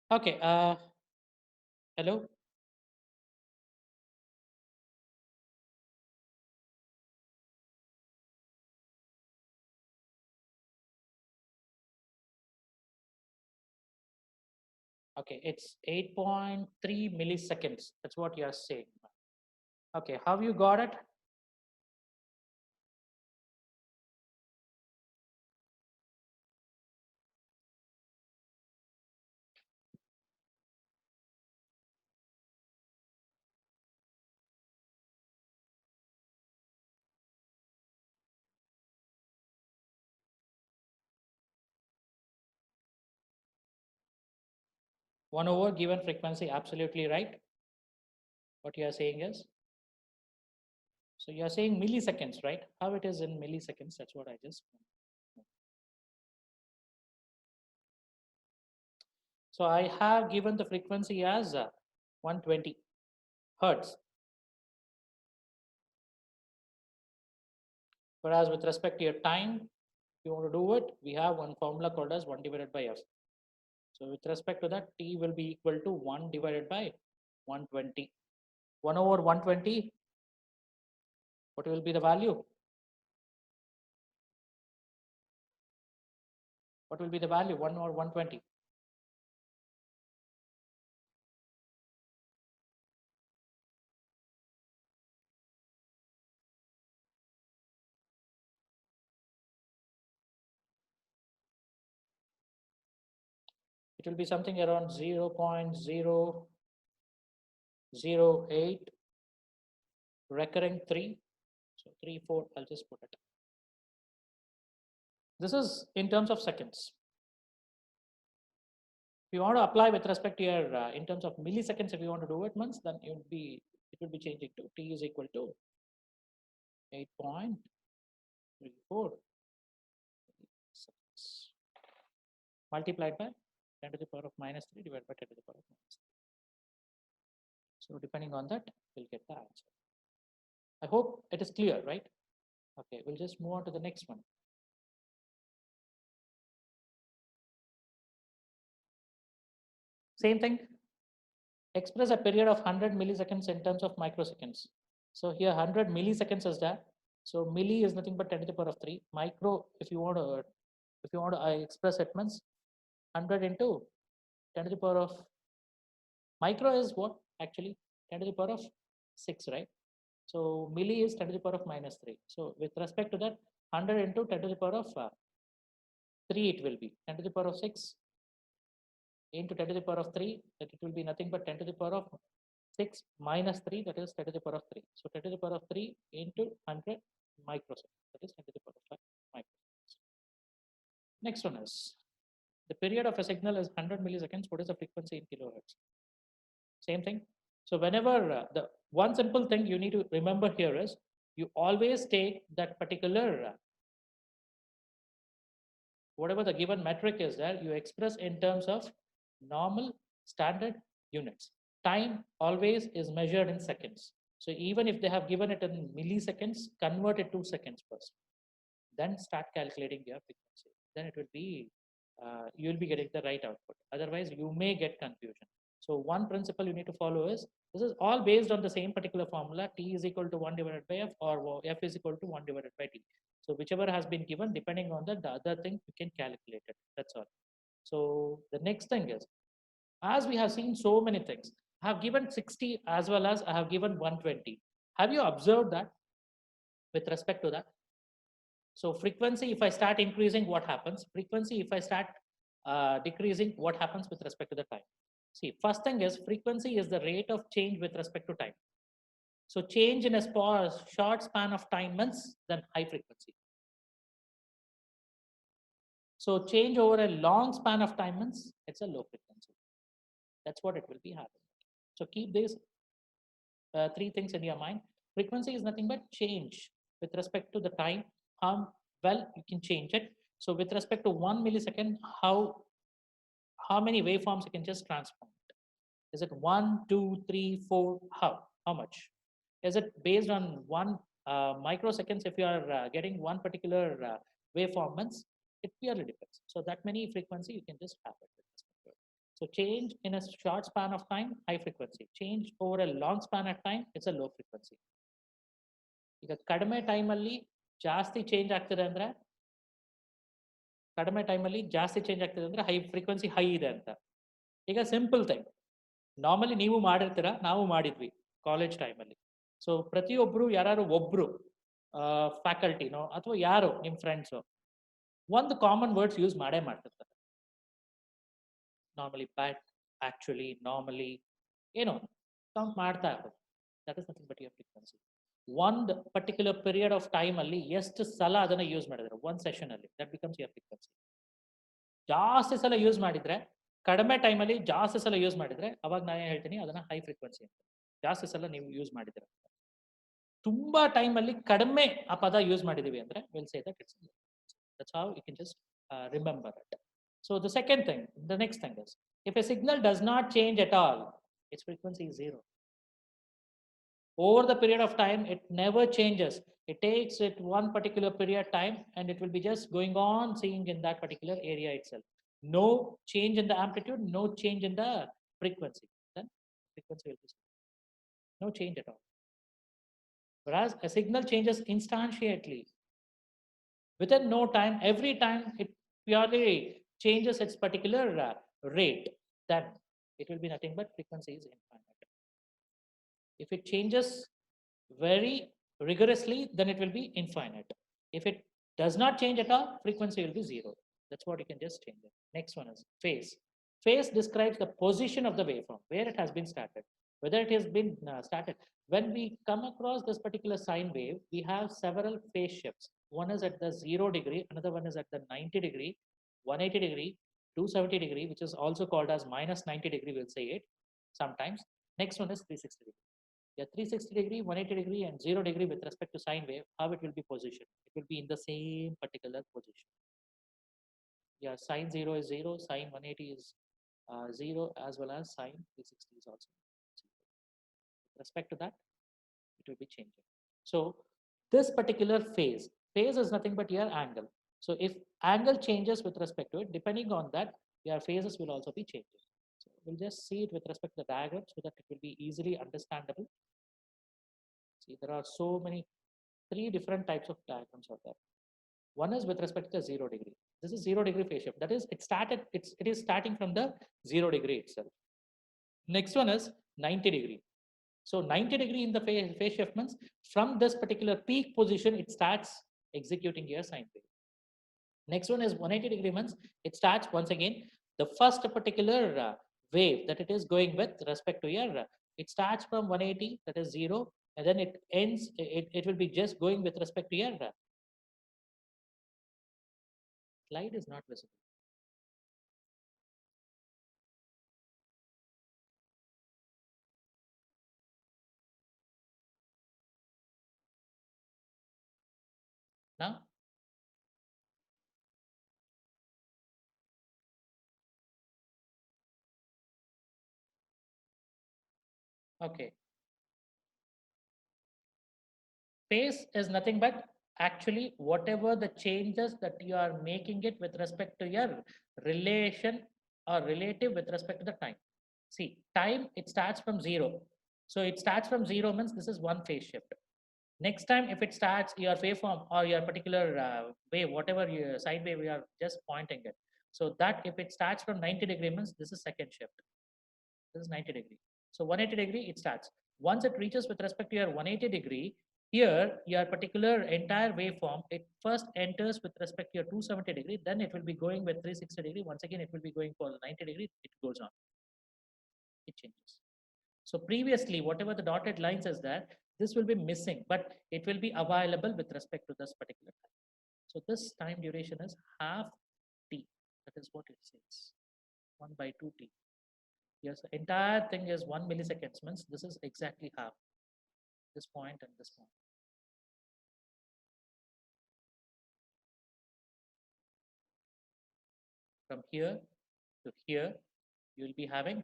Okay. Hello. Okay, it's 8.3 milliseconds. That's what you're saying. Okay, how you got it? One over given frequency, absolutely right. What you are saying is, so you are saying milliseconds, right? How it is in milliseconds? That's what I just. So I have given the frequency as 120 hertz. Whereas with respect to your time, if you want to do it, we have one formula called as 1 divided by f. So with respect to that, t will be equal to 1 divided by 120. 1 over 120, what will be the value? What will be the value? 1 or 120? It will be something around 0.008 recurring 3. So 3, 4, I'll just put it. This is in terms of seconds. If you want to apply with respect to your, in terms of milliseconds, if you want to do it once, then it would be changing to t is equal to 8.34 seconds multiplied by 10 to the power of minus 3 divided by 10 to the power of minus 3. So depending on that, we'll get the answer. I hope it is clear, right? Okay, we'll just move on to the next one. Same thing, express a period of 100 milliseconds in terms of microseconds. So here 100 milliseconds is there. So milli is nothing but 10 to the power of 3. Micro, if you want to express it means 100 into 10 to the power of micro is what actually 10 to the power of 6, right? So milli is 10 to the power of minus 3. So with respect to that, 100 into 10 to the power of 3 it will be 10 to the power of 6 into 10 to the power of 3, that it will be nothing but 10 to the power of 6 minus 3, that is 10 to the power of 3. So 10 to the power of 3 into 100 microseconds, that is 10 to the power of 5 microseconds. Next one is, the period of a signal is 100 milliseconds. What is the frequency in kilohertz? Same thing. So whenever the one simple thing you need to remember here is, you always take that particular whatever the given metric is there, you express in terms of normal standard units. Time always is measured in seconds. So even if they have given it in milliseconds, convert it to seconds first. Then start calculating your frequency. Then it will be, you will be getting the right output. Otherwise, you may get confusion. So one principle you need to follow is, this is all based on the same particular formula, t is equal to 1 divided by f, or f is equal to 1 divided by t. So whichever has been given, depending on that, the other thing you can calculate it. That's all. So the next thing is, as we have seen so many things, I have given 60 as well as I have given 120. Have you observed that with respect to that? So frequency, if I start increasing, what happens? Frequency, if I start decreasing, what happens with respect to the time? See, first thing is, frequency is the rate of change with respect to time. So change in a short span of time means then high frequency. So change over a long span of time means it's a low frequency. That's what it will be happening. So keep these three things in your mind. Frequency is nothing but change with respect to the time, how well you can change it. So with respect to 1 millisecond, how many waveforms you can just transform it? Is it 1, 2, 3, 4? How much? Is it based on 1 microseconds? If you are getting one particular waveform, means it purely depends. So that many frequency you can just have it. So change in a short span of time, high frequency. Change over a long span of time, it's a low frequency. ಈಗ ಕಡಿಮೆ ಟೈಮಲ್ಲಿ ಜಾಸ್ತಿ change ಆಗ್ತದೆ ಅಂದ್ರೆ high frequency high ಇದೆ ಅಂತ. ಈಗ simple thing, normally ನೀವು ಮಾಡಿರ್ತೀರಾ, ನಾವು ಮಾಡಿದ್ವಿ ಕಾಲೇಜ್ ಟೈಮಲ್ಲಿ. ಸೊ ಪ್ರತಿಯೊಬ್ಬರು ಯಾರು ಒಬ್ರು ಫ್ಯಾಕಲ್ಟಿನೋ ಅಥವಾ ಯಾರು ನಿಮ್ಮ ಫ್ರೆಂಡ್ಸು ಒಂದು ಕಾಮನ್ ವರ್ಡ್ಸ್ ಯೂಸ್ ಮಾಡೇ ಮಾಡ್ತಿರ್ತಾರೆ. ನಾರ್ಮಲಿ, ಬ್ಯಾಟ್, ಆಕ್ಚುಲಿ, ನಾರ್ಮಲಿ, ಏನೋ ಕೌಂಟ್ ಮಾಡ್ತಾ ಇರೋದು. That is nothing but your frequency. ಒಂದು ಪರ್ಟಿಕ್ಯುಲರ್ ಪೀರಿಯಡ್ ಆಫ್ ಟೈಮ್ ಅಲ್ಲಿ ಎಷ್ಟು ಸಲ ಅದನ್ನ ಯೂಸ್ ಮಾಡಿದ್ರೆ ಒಂದು ಸೆಷನ್ ಅಲ್ಲಿ, ದಟ್ ಬಿಕಮ್ಸ್ ಯುವರ್ ಫ್ರೀಕ್ವೆನ್ಸಿ. ಜಾಸ್ತಿ ಸಲ ಯೂಸ್ ಮಾಡಿದ್ರೆ, ಕಡಿಮೆ ಟೈಮಲ್ಲಿ ಜಾಸ್ತಿ ಸಲ ಯೂಸ್ ಮಾಡಿದ್ರೆ, ಅವಾಗ ನಾನು ಹೇಳ್ತೀನಿ ಅದನ್ನ ಹೈ ಫ್ರೀಕ್ವೆನ್ಸಿ ಅಂತ. ಜಾಸ್ತಿ ಸಲ ನೀವು ಯೂಸ್ ಮಾಡಿದ್ರೆ, ತುಂಬಾ ಟೈಮಲ್ಲಿ ಕಡಿಮೆ ಆ ಪದ ಯೂಸ್ ಮಾಡಿದೀವಿ ಅಂದ್ರೆ will say that it's. That's how you can just remember it. So the second thing, the next thing is, if a signal does not change at all, its frequency is zero. Over the period of time, it never changes. It takes it one particular period time and it will be just going on seeing in that particular area itself. No change in the amplitude, no change in the frequency. Then frequency will be zero. No change at all. Whereas a signal changes instantaneously. Within no time, every time it purely changes its particular rate, then it will be nothing but frequency is infinite. If it changes very rigorously, then it will be infinite. If it does not change at all, frequency will be zero. That's what you can just change it. Next one is phase. Phase describes the position of the waveform, where it has been started, whether it has been started. When we come across this particular sine wave, we have several phase shifts. One is at the 0 degree, another one is at the 90 degree, 180 degree, 270 degree, which is also called as minus 90 degree, we'll say it sometimes. Next one is 360 degree. Yeah, 360 degree, 180 degree, and 0 degree with respect to sine wave, how it will be positioned. It will be in the same particular position. Yeah, sine 0 is 0, sine 180 is 0, as well as sine 360 is also 0. With respect to that, it will be changing. So this particular phase is nothing but your angle. So if angle changes with respect to it, depending on that, your phases will also be changing. So we'll just see it with respect to the diagram so that it will be easily understandable. See, there are so many, 3 different types of diagrams out there. One is with respect to the 0 degree. This is 0 degree phase shift. That is, it is starting from the 0 degree itself. Next one is 90 degree. So 90 degree in the phase shift means from this particular peak position, it starts executing your sine wave. Next one is 180 degree means it starts once again the first particular wave that it is going with respect to your, it starts from 180, that is 0, and then it ends, it will be just going with respect to your, slide is not visible. Now, okay. Phase is nothing but actually whatever the changes that you are making it with respect to your relation or relative with respect to the time. See, time, it starts from 0. So it starts from 0 means this is one phase shift. Next time, if it starts your waveform or your particular wave, whatever your sine wave we are just pointing it. So that if it starts from 90 degree means this is second shift. This is 90 degree. So 180 degree, it starts. Once it reaches with respect to your 180 degree, here your particular entire waveform, it first enters with respect to your 270 degree, then it will be going with 360 degree. Once again, it will be going for 90 degree, it goes on. It changes. So previously, whatever the dotted lines is there, this will be missing, but it will be available with respect to this particular time. So this time duration is half t. That is what it says. 1 by 2t. Yes, the entire thing is 1 milliseconds means this is exactly half. This point and this point. From here to here, you will be having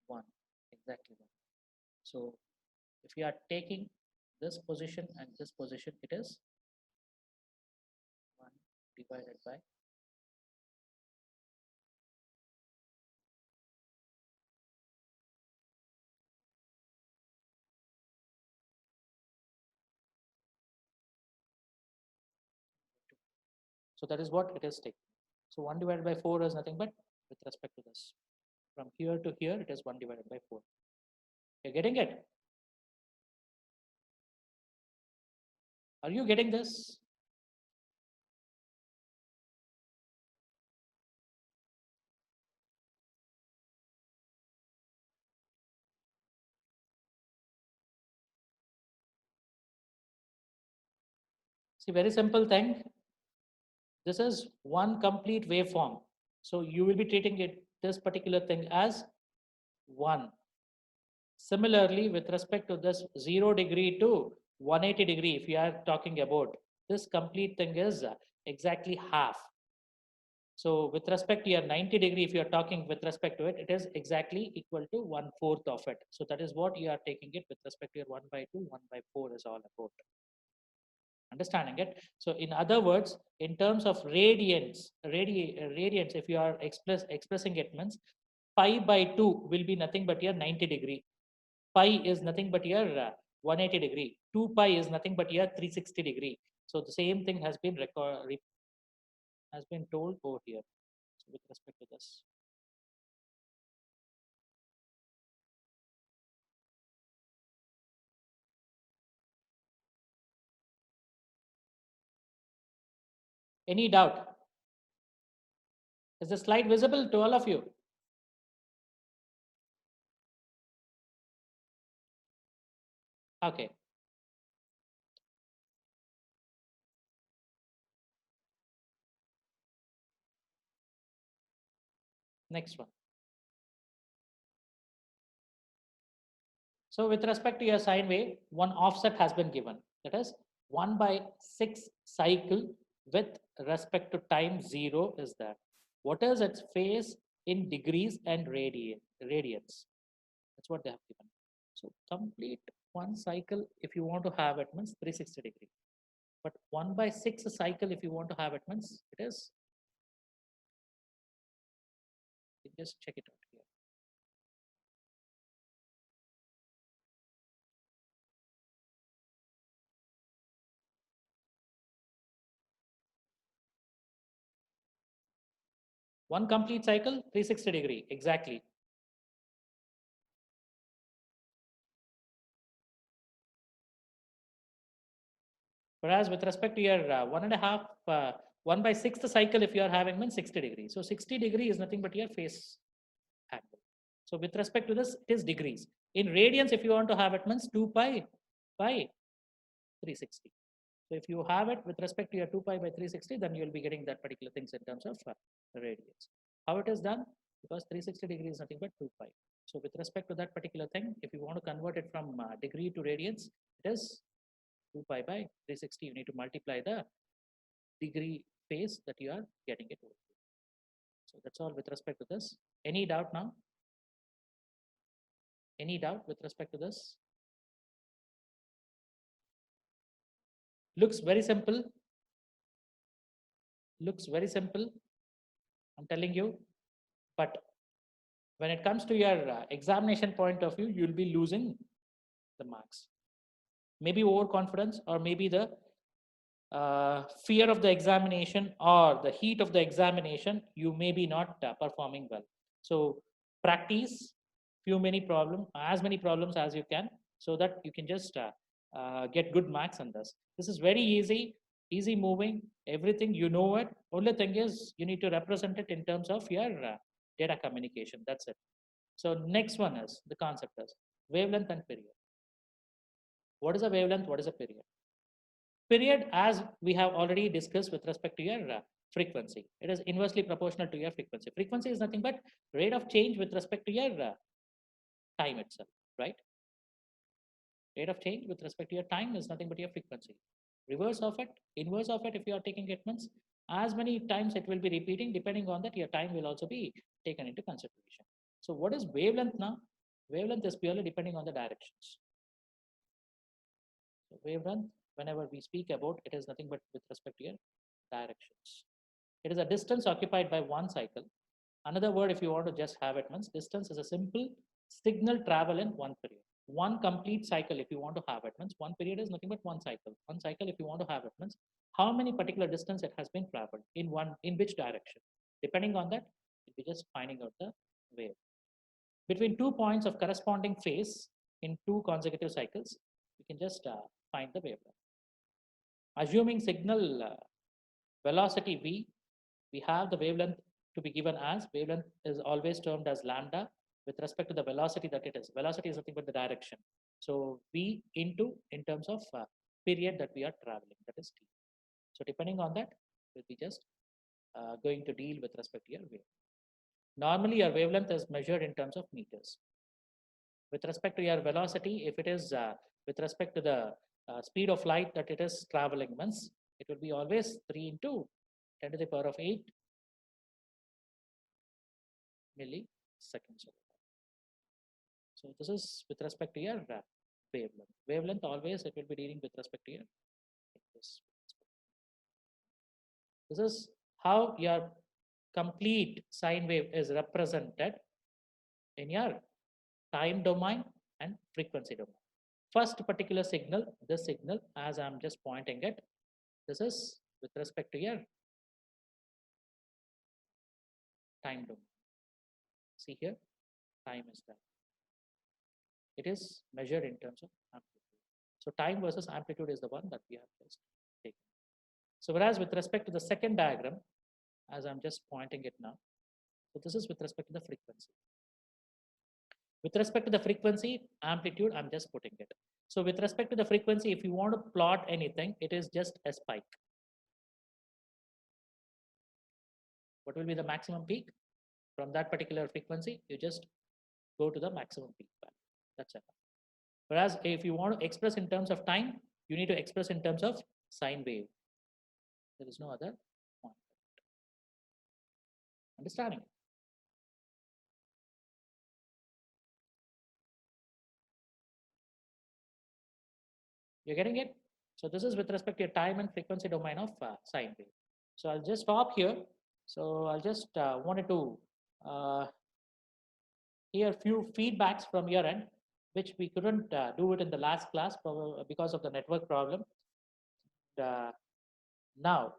1, exactly 1. So if you are taking this position and this position, it is 1 divided by so that is what it is taking. So 1 divided by 4 is nothing but with respect to this. From here to here, it is 1 divided by 4. You're getting it? Are you getting this? See, very simple thing. This is one complete waveform. So you will be treating it this particular thing as 1. Similarly, with respect to this 0 degree to 180 degree, if you are talking about this complete thing is exactly half. So with respect to your 90 degree, if you are talking with respect to it, it is exactly equal to 1/4 of it. So that is what you are taking it with respect to your 1 by 2, 1 by 4 is all about. Understanding it? So in other words, in terms of radiance, if you are expressing it means pi by 2 will be nothing but your 90 degree. Pi is nothing but your 180 degree. 2 pi is nothing but your 360 degree. So the same thing has been told over here. So with respect to this. Any doubt? Is the slide visible to all of you? Okay. Next one. So with respect to your sine wave, one offset has been given. That is 1 by 6 cycle with respect to time 0 is there. What is its phase in degrees and radians? That's what they have given. So complete one cycle, if you want to have it, means 360 degree. But 1 by 6 cycle, if you want to have it, means it is, just check it out here. One complete cycle, 360 degree, exactly. Whereas with respect to your 1 by 6th cycle, if you are having means 60 degrees. So 60 degree is nothing but your phase angle. So with respect to this, it is degrees. In radians, if you want to have it means 2 pi by 360. So if you have it with respect to your 2 pi by 360, then you will be getting that particular things in terms of radians. How it is done? Because 360 degree is nothing but 2 pi. So with respect to that particular thing, if you want to convert it from degree to radians, it is 2 pi by 360. You need to multiply the degree phase that you are getting it over. So that's all with respect to this. Any doubt now? Any doubt with respect to this? Looks very simple. Looks very simple. I'm telling you. But when it comes to your examination point of view, you'll be losing the marks. Maybe overconfidence, or maybe the fear of the examination or the heat of the examination, you may be not performing well. So practice as many problems as you can, so that you can just get good marks on this. This is very easy moving, everything you know it. Only thing is you need to represent it in terms of your data communication. That's it. So next one is the concept is wavelength and period. What is a wavelength? What is a period? Period, as we have already discussed with respect to your frequency, it is inversely proportional to your frequency. Frequency is nothing but rate of change with respect to your time itself, right? Rate of change with respect to your time is nothing but your frequency. Reverse of it, inverse of it, if you are taking it means as many times it will be repeating, depending on that your time will also be taken into consideration. So what is wavelength now? Wavelength is purely depending on the directions. So wavelength, whenever we speak about, it is nothing but with respect to your directions. It is a distance occupied by one cycle. Another word, if you want to just have it, means distance is a simple signal travel in one period. One complete cycle, if you want to have it, means one period is nothing but one cycle. One cycle, if you want to have it, means how many particular distance it has been traveled in which direction. Depending on that, we'll be just finding out the wave. Between 2 points of corresponding phase in two consecutive cycles, we can just find the wavelength. Assuming signal velocity v, we have the wavelength to be given as, wavelength is always termed as lambda with respect to the velocity that it is. Velocity is nothing but the direction. So v into in terms of period that we are traveling, that is t. So depending on that, we'll be just going to deal with respect to your wave. Normally your wavelength is measured in terms of meters. With respect to your velocity, if it is with respect to the speed of light that it is traveling, means it will be always 3 into 10 to the power of 8 milliseconds. So this is with respect to your wavelength. Wavelength always it will be dealing with respect to your this. This is how your complete sine wave is represented in your time domain and frequency domain. First particular signal, this signal, as I'm just pointing it, this is with respect to your time domain. See here, time is that. It is measured in terms of amplitude. So time versus amplitude is the one that we have just taken. So whereas with respect to the second diagram, as I'm just pointing it now, so this is with respect to the frequency. With respect to the frequency, amplitude, I'm just putting it. So with respect to the frequency, if you want to plot anything, it is just a spike. What will be the maximum peak? From that particular frequency, you just go to the maximum peak value. That's it. Whereas if you want to express in terms of time, you need to express in terms of sine wave. There is no other point. Understanding? You're getting it? So this is with respect to your time and frequency domain of sine wave. So I'll just stop here. So I'll just wanted to hear few feedbacks from your end, which we couldn't do it in the last class because of the network problem. Now,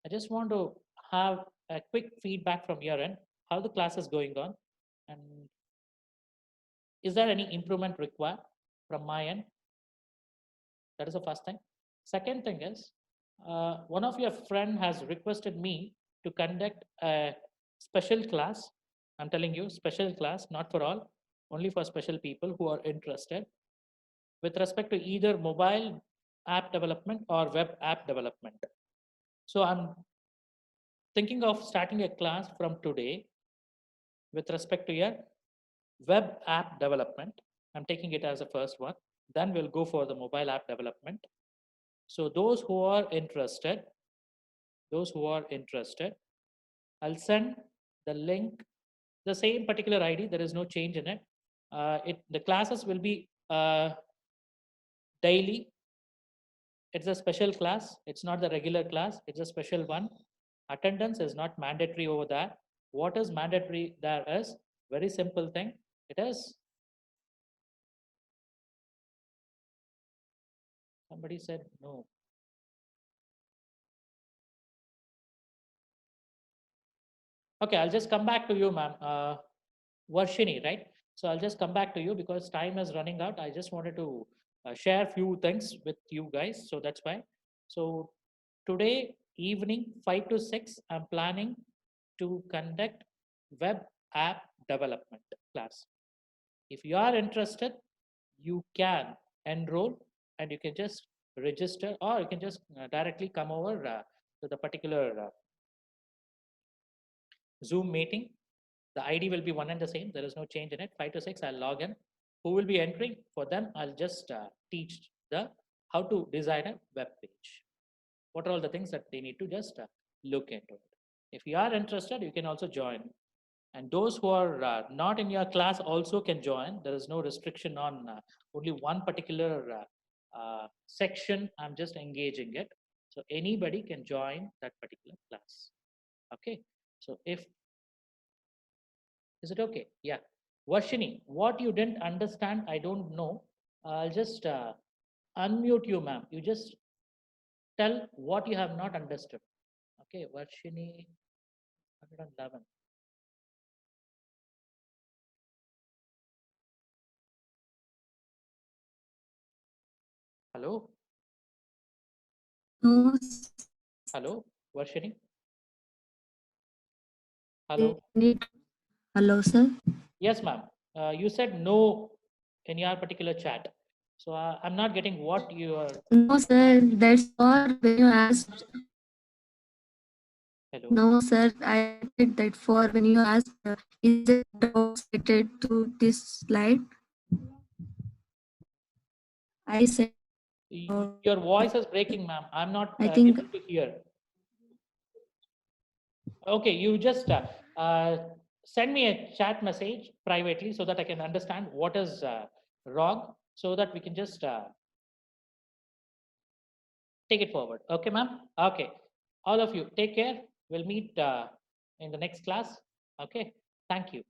I just want to have a quick feedback from your end, how the class is going on, and is there any improvement required from my end? That is the first thing. Second thing is, one of your friend has requested me to conduct a special class. I'm telling you, special class, not for all, only for special people who are interested with respect to either mobile app development or web app development. So I'm thinking of starting a class from today with respect to your web app development. I'm taking it as a first one. Then we'll go for the mobile app development. So those who are interested, I'll send the link, the same particular ID. There is no change in it. The classes will be daily. It's a special class. It's not the regular class. It's a special one. Attendance is not mandatory over there. What is mandatory there is very simple thing. It is, somebody said no. Okay, I'll just come back to you, ma'am. Varshini, right? So I'll just come back to you because time is running out. I just wanted to share few things with you guys. So that's why. So today evening 5 to 6, I'm planning to conduct web app development class. If you are interested, you can enroll and you can just register, or you can just directly come over to the particular Zoom meeting. The ID will be one and the same. There is no change in it. 5 to 6, I'll log in. Who will be entering? For them, I'll just teach how to design a web page. What are all the things that they need to just look into it. If you are interested, you can also join. And those who are not in your class also can join. There is no restriction on only one particular section. I'm just engaging it. So anybody can join that particular class. Okay. So if, is it okay? Yeah. Varshini, what you didn't understand, I don't know. I'll just unmute you, ma'am. You just tell what you have not understood. Okay, Varshini, 111. Hello? No. Hello, Varshini? Hello? Hello, sir. Yes, ma'am. You said no in your particular chat. So I'm not getting what you are. No, sir. That's for when you asked. Hello? No, sir. I said that for when you asked, is the dog related to this slide? I said. Your voice is breaking, ma'am. I'm not I think. able to hear. Okay, you just send me a chat message privately so that I can understand what is wrong, so that we can just take it forward. Okay, ma'am? Okay. All of you, take care. We'll meet in the next class. Okay. Thank you.